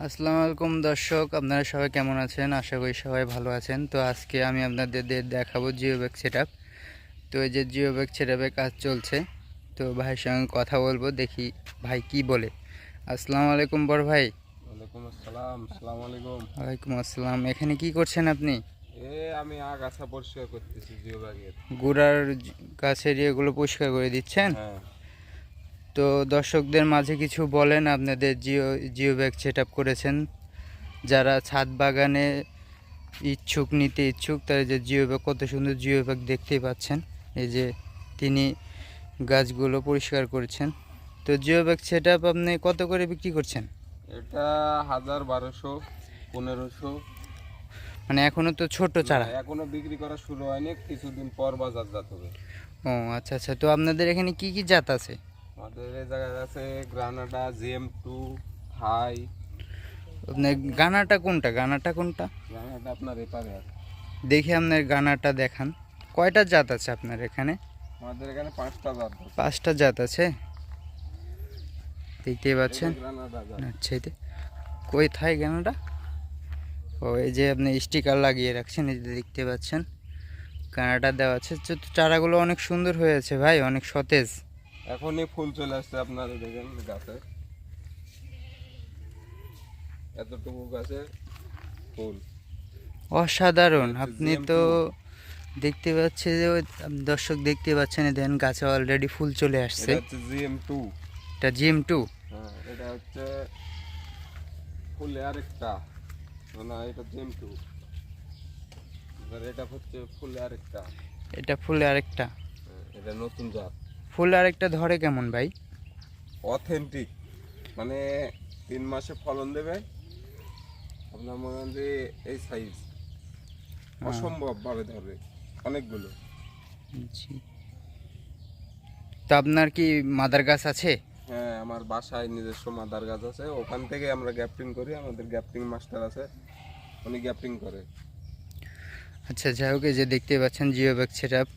আসসালামু আলাইকুম দর্শক, আপনারা সবাই কেমন আছেন? আশা করি সবাই ভালো আছেন। তো আজকে আমি আপনাদের দেখাবো জিও ব্যাগ সেটআপ। তো এই যে জিও ব্যাগ সেটআপে কাজ চলছে। তো ভাইয়ের সঙ্গে কথা বলবো, দেখি ভাই কি বলে। আসসালামু আলাইকুম বড় ভাই। ওয়ালাইকুম আসসালাম। আসসালামু আলাইকুম। ওয়ালাইকুম আসসালাম। এখানে কি করছেন আপনি? আমি আগাছা পরিষ্কার করতেছি জিও ব্যাগের। গোড়ার গাছের এগুলো পরিষ্কার করে দিচ্ছেন? হ্যাঁ, তো দর্শকদের মাঝে কিছু বলেন, আপনাদের জিও ব্যাগ সেটআপ করেছেন যারা ছাদ বাগানে ইচ্ছুক, নিতে ইচ্ছুক, তার যে জিও ব্যাগ, কত সুন্দর জিও ব্যাগ দেখতেই পাচ্ছেন। এই যে তিনি গাছগুলো পরিষ্কার করেছেন। তো জিও ব্যাগ সেট আপ আপনি কত করে বিক্রি করছেন? এটা 1000, 1200, 1500। মানে এখনো তো ছোট না, চারা। এখনো বিক্রি করা শুরু হয়নি, কিছুদিন পর বাজারজাত হবে। ও আচ্ছা আচ্ছা। তো আপনাদের এখানে কি কি জাত আছে? আমাদের এই জায়গায় আছে গ্রানাডা, GM2, থাই। আপনার গানাটা কোনটা? গ্রানাডা আপনার এপারে আছে। দেখি আপনার গানাটা দেখান। কয়টা জাত আছে আপনার এখানে? আমাদের এখানে 5টা জাত আছে। 5টা জাত আছে, দেখতেই এটা পাচ্ছেন। গ্রানাডা জাত। আচ্ছা, এতে কই থাই গানাটা? ও, এই যে আপনি স্টিকার লাগিয়ে রাখছেন, এই যে দেখতে পাচ্ছেন কানাডা দেওয়া আছে। চারাগুলো অনেক সুন্দর হয়েছে ভাই, অনেক সতেজ। এখনই ফুল চলে আসছে, আপনারা দেখেন গাছে এতটুকু গাছে ফুল। অসাধারণ। এটা হচ্ছে আপনি তো GM2। দেখতে পাচ্ছে যে দর্শক দেখতে পাচ্ছেন, দেন গাছে অলরেডি ফুল চলে আসছে। এটা হচ্ছে GM2। এটা GM2। হ্যাঁ, এটা হচ্ছে ফুলে আরেকটা, না এটা GM2। এবার এটা হচ্ছে ফুলে আরেকটা। এটা ফুলে আরেকটা। হ্যাঁ, এটা নতুন জাত, ফুল আরেকটা ধরে কেমন ভাই? অথেন্টিক। মানে 3 মাসে ফলন দেবে আপনার, মনে হয় যে এই সাইজ অসম্ভব ভাবে ধরবে অনেকগুলো। জি। তো আপনার কি মাদার গাছ আছে? হ্যাঁ, আমার বাসায় নিজস্ব মাদার গাছ আছে, ওখান থেকে আমরা গ্যাপটিং করি। আমাদের গ্যাপটিং মাস্টার আছে, উনি গ্যাপটিং করে। আচ্ছা, যাই হোক, এই যে দেখতে পাচ্ছেন জিও ব্যাগ সেটআপ।